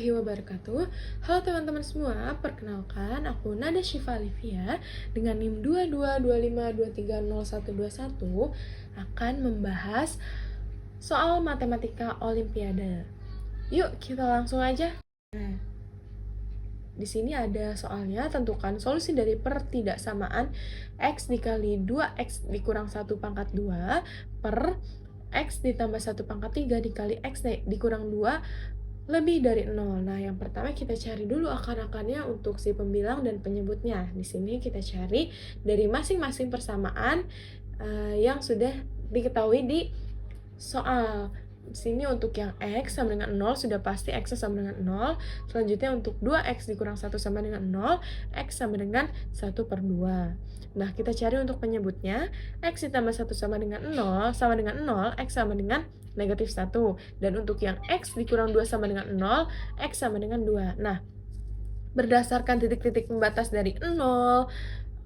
warahmatullahi wabarakatuh. Halo teman-teman semua, perkenalkan aku Nada Syifa Alivia dengan NIM 2225230121 akan membahas soal matematika olimpiade. Yuk, kita langsung aja. Nah, di sini ada soalnya, tentukan solusi dari pertidaksamaan X dikali 2X dikurang 1 pangkat 2 per X ditambah 1 pangkat 3 dikali X dikurang 2 lebih dari 0. Nah, yang pertama kita cari dulu akar-akarnya untuk si pembilang dan penyebutnya. Di sini kita cari dari masing-masing persamaan yang sudah diketahui di soal. Di sini untuk yang X sama dengan 0 sudah pasti X sama dengan 0. Selanjutnya untuk 2X dikurang 1 sama dengan 0, X sama dengan 1 per 2. Nah, kita cari untuk penyebutnya. X ditambah 1 sama dengan 0, X sama dengan negatif 1. Dan untuk yang X dikurang 2 sama dengan 0, X sama dengan 2. Nah, berdasarkan titik-titik pembatas dari 0,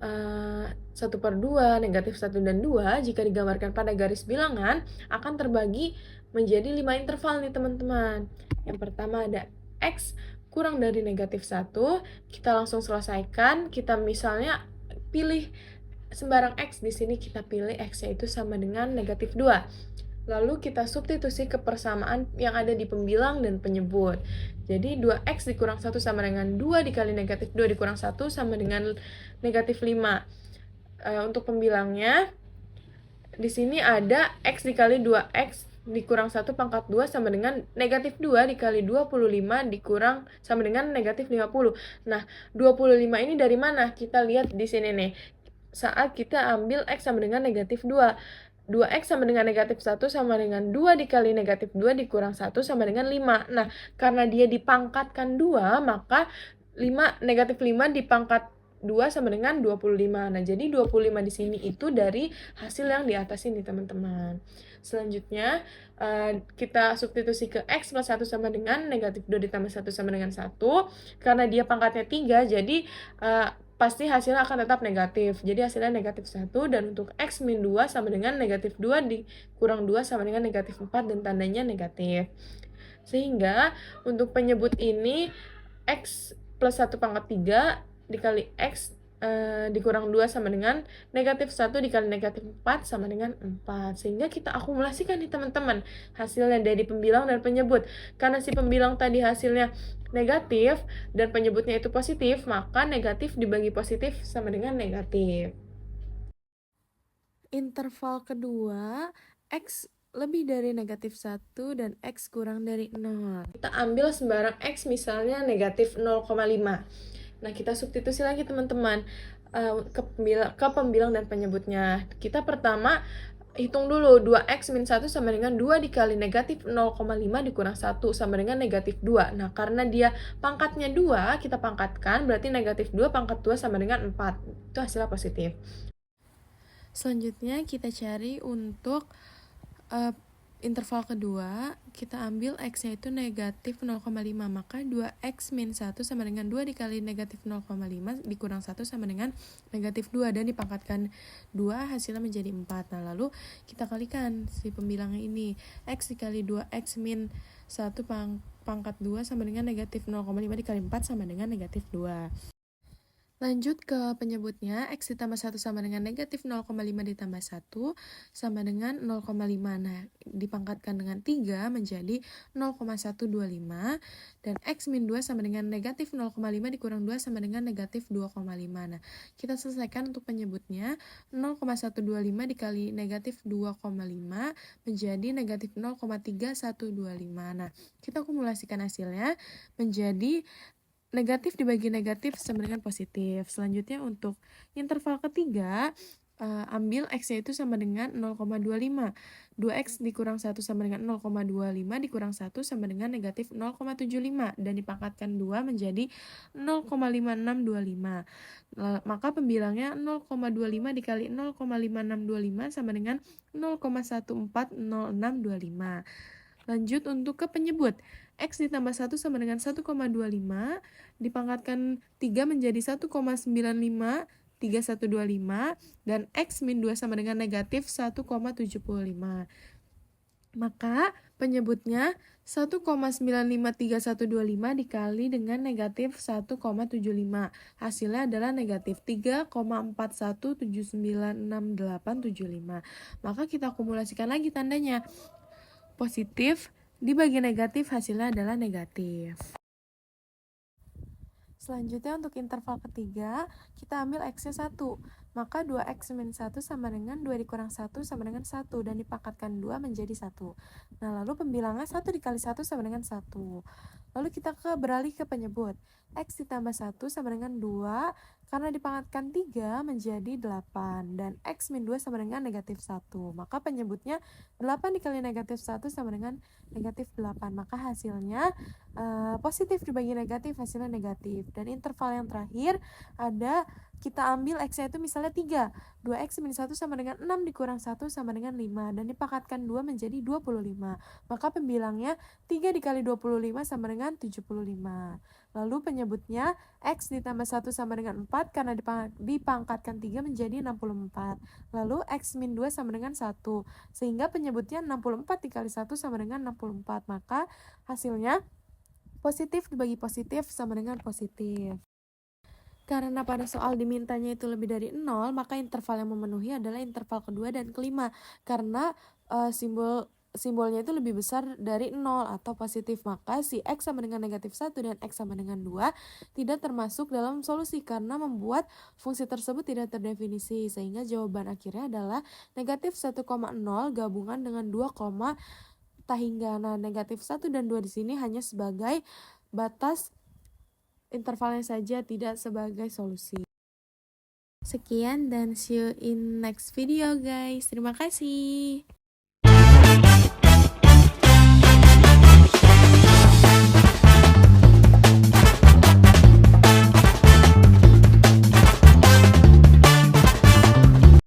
1 per 2, negatif 1 dan 2, jika digambarkan pada garis bilangan, akan terbagi menjadi 5 interval nih teman-teman. Yang pertama ada X kurang dari negatif 1, kita langsung selesaikan, kita misalnya pilih sembarang X, di sini kita pilih X-nya itu sama dengan negatif 2. Lalu kita substitusi ke persamaan yang ada di pembilang dan penyebut. Jadi 2X dikurang 1 sama dengan 2 dikali negatif 2 dikurang 1 sama dengan negatif 5. Untuk pembilangnya, di sini ada X dikali 2X dikurang 1 pangkat 2 sama dengan negatif 2 dikali 25 dikurang sama dengan negatif 50. Nah, 25 ini dari mana? Kita lihat di sini nih. Saat kita ambil X sama dengan negatif 2. 2X sama dengan negatif 1 sama dengan 2 dikali negatif 2 dikurang 1 sama dengan 5. Nah, karena dia dipangkatkan 2, maka negatif 5 dipangkat 2 sama dengan 25. Nah, jadi 25 di sini itu dari hasil yang di atas ini, teman-teman. Selanjutnya, kita substitusi ke X plus 1 sama dengan negatif 2 ditambah 1 sama dengan 1. Karena dia pangkatnya 3, jadi pasti hasilnya akan tetap negatif. Jadi hasilnya negatif 1, dan untuk X min 2 sama dengan negatif 2 dikurang 2 sama dengan negatif 4 dan tandanya negatif. Sehingga untuk penyebut ini X plus 1 pangkat 3 dikali X dikurang 2 sama dengan negatif 1 dikali negatif 4 sama dengan 4. Sehingga kita akumulasikan nih teman-teman hasilnya dari pembilang dan penyebut. Karena si pembilang tadi hasilnya negatif dan penyebutnya itu positif, maka negatif dibagi positif sama dengan negatif. Interval kedua, X lebih dari negatif 1 dan X kurang dari 0. Kita ambil sembarang X misalnya negatif 0,5. Nah, kita substitusi lagi teman-teman ke pembilang dan penyebutnya. Kita pertama hitung dulu 2X min 1 sama dengan 2 dikali negatif 0,5 dikurang 1 sama dengan negatif 2. Nah, karena dia pangkatnya 2, kita pangkatkan, berarti negatif 2 pangkat 2 sama dengan 4. Itu hasilnya positif. Selanjutnya kita cari untuk interval kedua, kita ambil X-nya itu negatif 0,5, maka 2X min 1 sama dengan 2 dikali negatif 0,5 dikurang 1 sama dengan negatif 2, dan dipangkatkan 2 hasilnya menjadi 4. Nah, lalu kita kalikan si pembilangnya ini. X dikali 2X min 1 pangkat 2 sama dengan negatif 0,5 dikali 4 sama dengan negatif 2. Lanjut ke penyebutnya, X ditambah 1 sama dengan negatif 0,5 ditambah 1 sama dengan 0,5. Nah, dipangkatkan dengan 3 menjadi 0,125. Dan X min 2 sama dengan negatif 0,5 dikurang 2 sama dengan negatif 2,5. Nah, kita selesaikan untuk penyebutnya. 0,125 dikali negatif 2,5 menjadi negatif 0,3125. Nah, kita akumulasikan hasilnya menjadi negatif dibagi negatif sama dengan positif. Selanjutnya untuk interval ketiga, ambil X-nya itu sama dengan 0,25. 2X dikurang 1 sama dengan 0,25 dikurang 1 sama dengan negatif 0,75. Dan dipangkatkan 2 menjadi 0,5625. Maka pembilangnya 0,25 dikali 0,5625 sama dengan 0,140625. Lanjut untuk ke penyebut. X ditambah 1 sama dengan 1,25, dipangkatkan 3 menjadi 1,953125, dan X min 2 sama dengan negatif 1,75. Maka penyebutnya 1,953125 dikali dengan negatif 1,75. Hasilnya adalah negatif 3,41796875. Maka kita akumulasikan lagi tandanya. Positif dibagi negatif hasilnya adalah negatif. Selanjutnya untuk interval ketiga, kita ambil X-nya 1. Maka 2X min 1 sama dengan 2 dikurang 1 sama dengan 1. Dan dipangkatkan 2 menjadi 1. Nah, lalu pembilangnya 1 dikali 1 sama dengan 1. Lalu kita beralih ke penyebut. X ditambah 1 sama dengan 2. Karena dipangkatkan 3 menjadi 8. Dan X min 2 sama dengan negatif 1. Maka penyebutnya 8 dikali negatif 1 sama dengan negatif 8. Maka hasilnya positif dibagi negatif hasilnya negatif. Dan interval yang terakhir ada kita ambil X-nya itu misalnya 3. 2X min 1 sama dengan 6 dikurang 1 sama dengan 5. Dan dipangkatkan 2 menjadi 25. Maka pembilangnya 3 dikali 25 sama dengan 75. Lalu penyebutnya X ditambah 1 sama dengan 4 karena dipangkatkan 3 menjadi 64. Lalu X min 2 sama dengan 1. Sehingga penyebutnya 64 dikali 1 sama dengan 64. Maka hasilnya positif dibagi positif sama dengan positif. Karena pada soal dimintanya itu lebih dari 0, maka interval yang memenuhi adalah interval kedua dan kelima. Karena simbolnya itu lebih besar dari 0 atau positif. Maka si X sama dengan negatif 1 dan X sama dengan 2 tidak termasuk dalam solusi karena membuat fungsi tersebut tidak terdefinisi. Sehingga jawaban akhirnya adalah negatif 1,0 gabungan dengan 2, hingga. Nah, negatif 1 dan 2 di sini hanya sebagai batas intervalnya saja, tidak sebagai solusi. Sekian dan see you in next video guys. Terima kasih.